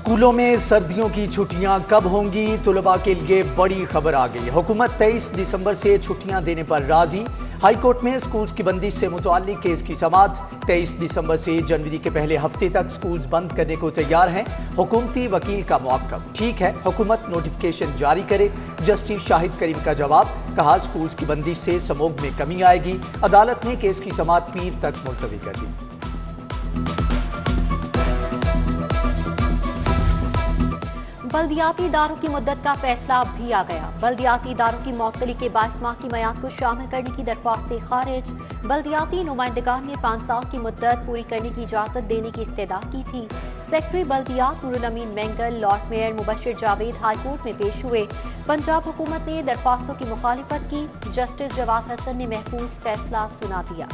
स्कूलों में सर्दियों की छुट्टियां कब होंगी? तलबा के लिए बड़ी खबर आ गई। हुकूमत 23 दिसंबर से छुट्टियां देने पर राजी। हाई कोर्ट में स्कूल्स की बंदिश से मुताल्लिक केस की समाअत। 23 दिसंबर से जनवरी के पहले हफ्ते तक स्कूल्स बंद करने को तैयार हैं। हुकूमती वकील का मौक़िफ़, ठीक है हुकूमत नोटिफिकेशन जारी करे। जस्टिस शाहिद करीम का जवाब, कहा स्कूल्स की बंदिश से समोग में कमी आएगी। अदालत ने केस की समाअत पीर तक मुलतवी कर दी। बल्दियाती इदारों की मुद्दत का फैसला भी आ गया। बल्दियाती इदारों की मौतली के 22 माह की मियाद को शामिल करने की दरख्वास्तें खारिज। बल्दियाती नुमाइंदगान ने 5 साल की मुद्दत पूरी करने की इजाजत देने की इस्तदा की थी। सेक्रेटरी बल्दियात Noorul Amin Mengal, lord mayor Mubashir Javed high court में पेश हुए। पंजाब हुकूमत ने दरख्वास्तों की मुखालिफत की। जस्टिस जवाद हसन ने महफूज फैसला सुना दिया।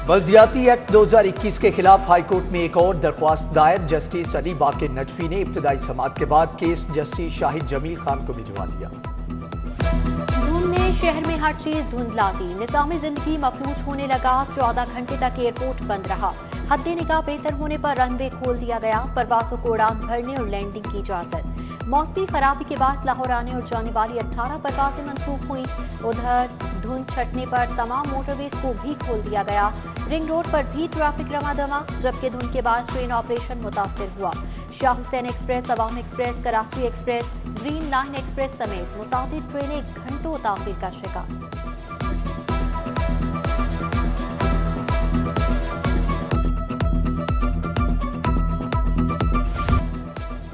बल्दियाती एक्ट 2021 के खिलाफ हाई कोर्ट में एक और दरख्वास्त दायर। जस्टिस अली बाकिर नजफी ने इब्तदाई समाअत के बाद केस जस्टिस शाहिद जमील खान को भिजवा दिया। धुंध ने शहर में हर चीज धुंधला दी। निज़ाम जिंदगी मफलूज होने लगा। 14 घंटे तक एयरपोर्ट बंद रहा। हद निगाह बेहतर होने पर रनवे खोल दिया गया। परवाजों को उड़ान भरने और लैंडिंग की इजाजत। मौसमी खराबी के बाद लाहौर आने और जाने वाली 18 परवाजें मंसूख हुई। उधर धुंध छटने पर तमाम मोटरवेज को भी खोल दिया गया। रिंग रोड पर भी ट्रैफिक रमादमा, जबकि धुंध के बाद ट्रेन ऑपरेशन मुतासर हुआ। शाह हुसैन एक्सप्रेस, अवाम express, Karachi express, green line express समेत मुतादिद ट्रेनें घंटों ताखीर का शिकार।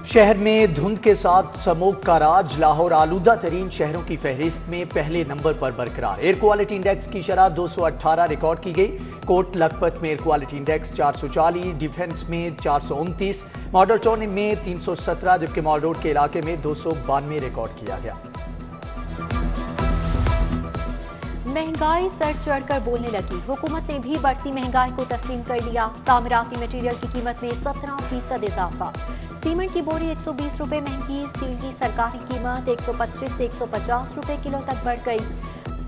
शहर में धुंध के साथ समोग का राज। लाहौर आलूदा तरीन शहरों की फहरिस्त में पहले नंबर पर बरकरार। एयर क्वालिटी इंडेक्स की शरह 218 रिकॉर्ड की गई। कोट लखपत में एयर क्वालिटी इंडेक्स 440, डिफेंस में 429, मॉडल टाउन में 317, जबकि मॉल रोड के इलाके में 292 रिकॉर्ड किया गया। महंगाई सर चढ़कर बोलने लगी। हुकूमत ने भी बढ़ती महंगाई को तस्लीम कर लिया। तामीराती मटीरियल की कीमत में 17% इजाफा। सीमेंट की बोरी 120 रुपए महंगी। स्टील की सरकारी कीमत 125 से 150 रुपए किलो तक बढ़ गई।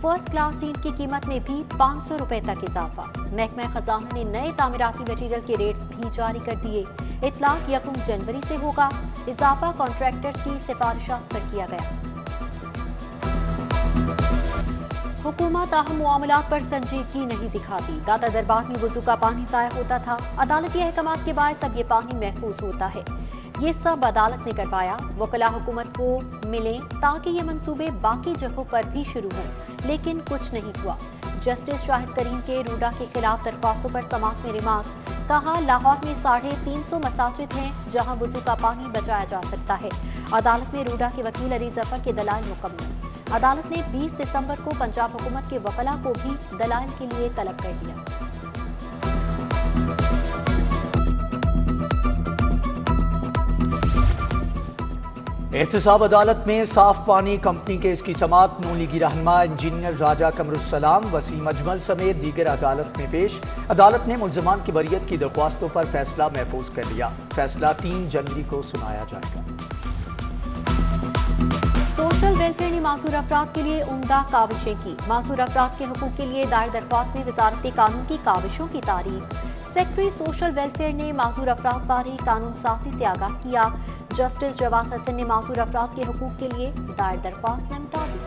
फर्स्ट क्लास ईंट की कीमत में भी 500 रुपए तक इजाफा। महकमा खजाना ने नए तामीराती मटीरियल के रेट्स भी जारी कर दिए। इतलाक 1 जनवरी से होगा। इजाफा कॉन्ट्रैक्टर्स की सिफारिशात पर किया गया। हुकूमत अहम मामलात पर संजीदगी नहीं दिखाती। दाता दरबार में वुजू का पानी ज़ाया होता था। अदालती अहकामात के बायस अब ये पानी महफूज होता है। ये सब अदालत ने करवाया। वकला हुकूमत को मिले ताकि ये मंसूबे बाकी जगहों पर भी शुरू हों, लेकिन कुछ नहीं हुआ। जस्टिस शाहिद करीम के रूडा के खिलाफ दरख्वास्तों पर समाअत में रिमार्क्स। कहा लाहौर में 350 मसाजिद हैं जहां वुजू का पानी बचाया जा सकता है। अदालत में रूडा के वकील अली जफर के दलाइल मुकम्मल। अदालत ने 20 दिसंबर को पंजाब हुकूमत के वकला को भी दलाइल के लिए तलब कर दिया। एहतसाब अदालत में साफ पानी कंपनी केस की समाअत। नून लीगी रहनुमा इंजीनियर राजा कमरुस्सलाम, वसीम अजमल समेत दीगर अदालत में पेश। अदालत ने मुल्ज़मान की बरियत की दरख्वास्तों पर फैसला महफूज कर लिया। फैसला 3 जनवरी को सुनाया जाएगा। सोशल वेलफेयर ने मासूर अफराद के लिए उम्दा काविशें की। मासूर अफराद के हकूक के लिए दायर दरख्वास्त में वजारत कानून की काविशों की तारीफ। सेक्रेटरी सोशल वेलफेयर ने मासूर अफराद बारे कानून साजी से आगाह किया। जस्टिस जवाद हसन ने मासूर अफराद के हकूक के लिए दायर दरख्वास्त निपटा दी।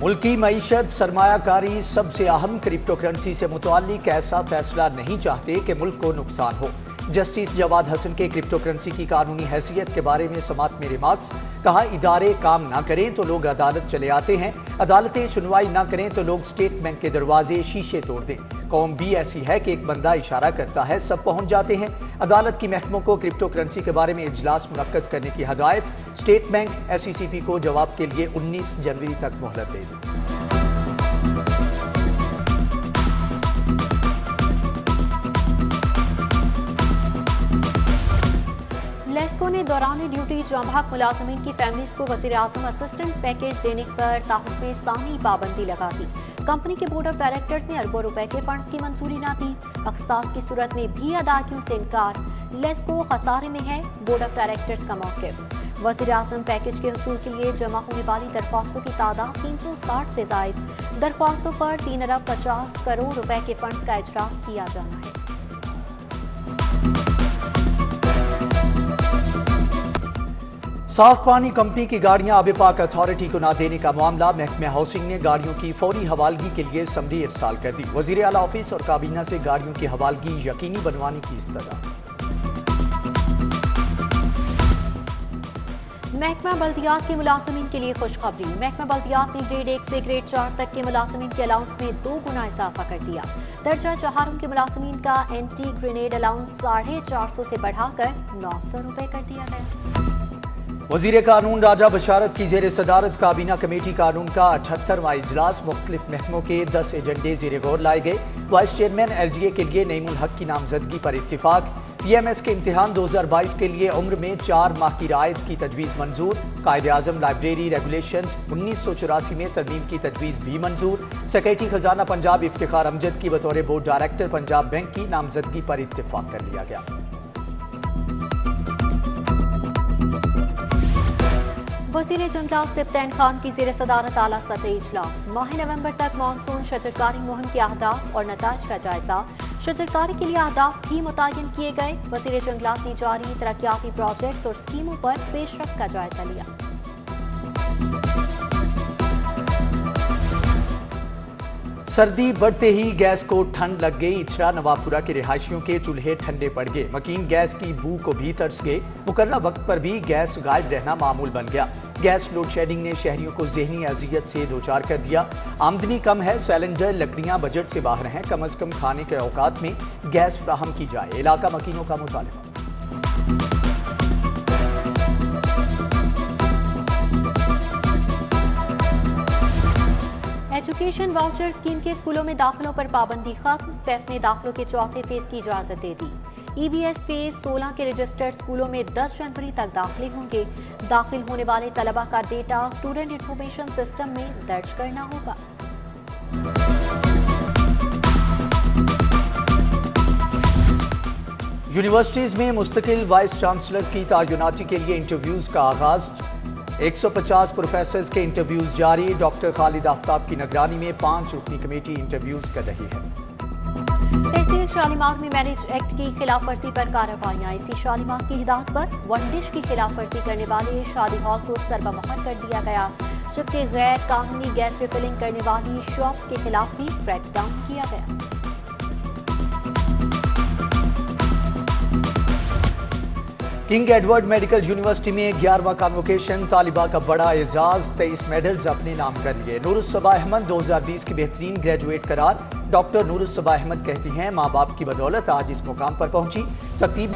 मुल्की मईशत सरमायाकारी सबसे अहम क्रिप्टो करेंसी से मुताल्लिक ऐसा फैसला नहीं चाहते कि मुल्क को नुकसान हो। जस्टिस जवाद हसन के क्रिप्टो करेंसी की कानूनी हैसियत के बारे में समाअत में रिमार्क्स। कहा इदारे काम ना करें तो लोग अदालत चले आते हैं। अदालतें सुनवाई ना करें तो लोग स्टेट बैंक के दरवाजे शीशे तोड़ दें। कौम भी ऐसी है कि एक बंदा इशारा करता है सब पहुंच जाते हैं। अदालत की महकमों को क्रिप्टो करेंसी के बारे में इजलास मुनक्कद करने की हदायत। स्टेट बैंक SECP को जवाब के लिए 19 जनवरी तक मोहलत दे दी। लेस्को ने दौरान ड्यूटी जांबाक मुलाजमीन की फैमिलीज को वज़ीर आज़म असिस्टेंस पैकेज देने पर ताहुफ़ सानी पाबंदी लगा दी। कंपनी के बोर्ड ऑफ डायरेक्टर्स ने अरबों रुपए के फंड्स की मंजूरी न दी। अक़सात की सूरत में भी अदायगियों से इनकार। लेस्को खसारे में है, बोर्ड ऑफ डायरेक्टर्स का मौक़िफ़। वज़ीर आज़म पैकेज के हुसूल के लिए जमा होने वाली दरख्वास्तों की तादाद 360 से जायद। दरख्वास्तों पर 3 अरब 50 करोड़ रुपए के फंड्स का इजरात किया जाना है। साफ पानी कंपनी की गाड़ियां आब पाक अथॉरिटी को ना देने का मामला, महकमे हाउसिंग ने गाड़ियों की फौरी हवालगी के लिए समरी इरसाल कर दी। वजीर आला ऑफिस और काबीना से गाड़ियों की हवालगी यकीनी बनवाने की इस्तदा। महकमा बल्दियात के मुलाजमीन के लिए खुशखबरी। महकमा बल्दियात ने ग्रेड 1 से ग्रेड 4 तक के मुलाजमीन के अलाउंस में 2 गुना इजाफा कर दिया। दर्जा चहारों के मुलाजमीन का एंटी ग्रेनेड अलाउंस 450 से बढ़ाकर 900 रुपए कर दिया गया। वजीर कानून राजा बशारत की जेर सदारत काबीना कमेटी कानून का 78वां इजलास। मुख्तलिफ महकमों के 10 एजेंडे जेर गौर लाए गए। वाइस चेयरमैन LGA के लिए नईमुल हक की नामजदगी पर इत्तिफाक। PMS के इम्तिहान 2022 के लिए उम्र में 4 माह की रायत की तजवीज़ मंजूर। कायदे आज़म लाइब्रेरी रेगुलेशंस 1984 में तरमीम की तजवीज़ भी मंजूर। सेक्रेटरी खजाना पंजाब इफ्तिखार अमजद की बतौर बोर्ड डायरेक्टर पंजाब बैंक की नामजदगी पर इत्तिफाक कर लिया गया। वज़ीर जंगलात सिब्तैन खान की ज़ेर सदारत आला सतही इजलास। माह नवंबर तक मानसून शजरकारी मुहिम के अहदाफ और नताइज का जायजा। शजरकारी के लिए अहदाफ भी मुतय्यन किए गए। वज़ीर जंगलात ने जारी तरक्याती प्रोजेक्ट और स्कीमों पर पेशरफ्त का जायजा लिया। सर्दी बढ़ते ही गैस को ठंड लग गई। इचरा नवाबपुरा के रिहायशियों के चूल्हे ठंडे पड़ गए। मकीन गैस की बू को भी तरस गए। मुकर्रर वक्त पर भी गैस गायब रहना मामूल बन गया। गैस लोड शेडिंग ने शहरियों को ज़हनी अजियत से दोचार कर दिया। आमदनी कम है, सिलेंडर लकड़ियां बजट से बाहर हैं। कम अज कम खाने के औकात में गैस फ्राहम की जाए। इलाका मकीनों का मुतालिबा। एजुकेशन वाउचर स्कीम के स्कूलों में दाखिलों पर पाबंदी खत्म। पैफ ने दाखिलों के चौथे फेज की इजाजत दे दी। EBS फेज 16 के रजिस्टर्ड स्कूलों में 10 जनवरी तक दाखिले होंगे। दाखिल होने वाले तलबा का डेटा स्टूडेंट इंफॉर्मेशन सिस्टम में दर्ज करना होगा। यूनिवर्सिटीज में मुस्तकिल वाइस चांसलर्स की तैनाती के लिए इंटरव्यूज का आगाज। 150 प्रोफेसर्स के इंटरव्यूज जारी। डॉक्टर खालिद आफ्ताब की निगरानी में 5 रुकनी कमेटी इंटरव्यूज कर रही है। तहसील शालीमार में मैरिज एक्ट की खिलाफ वर्जी पर कार्रवाइयां। इसी शालीमार की हिदायत पर वनडिश की खिलाफ वर्जी करने वाले शादी हॉल को सरबमहर कर दिया गया, जबकि गैर कानूनी गैस रिफिलिंग करने वाली शॉप्स के खिलाफ भी क्रैकडाउन किया गया। किंग एडवर्ड मेडिकल यूनिवर्सिटी में 11वां कॉन्वोकेशन। तालिबा का बड़ा एजाज, 23 मेडल्स अपने नाम कर लिए। नूरुस्सबा अहमद 2020 की बेहतरीन ग्रेजुएट करार। डॉक्टर नूरुस्सबा अहमद कहती हैं, माँ बाप की बदौलत आज इस मुकाम पर पहुंची। तकरीब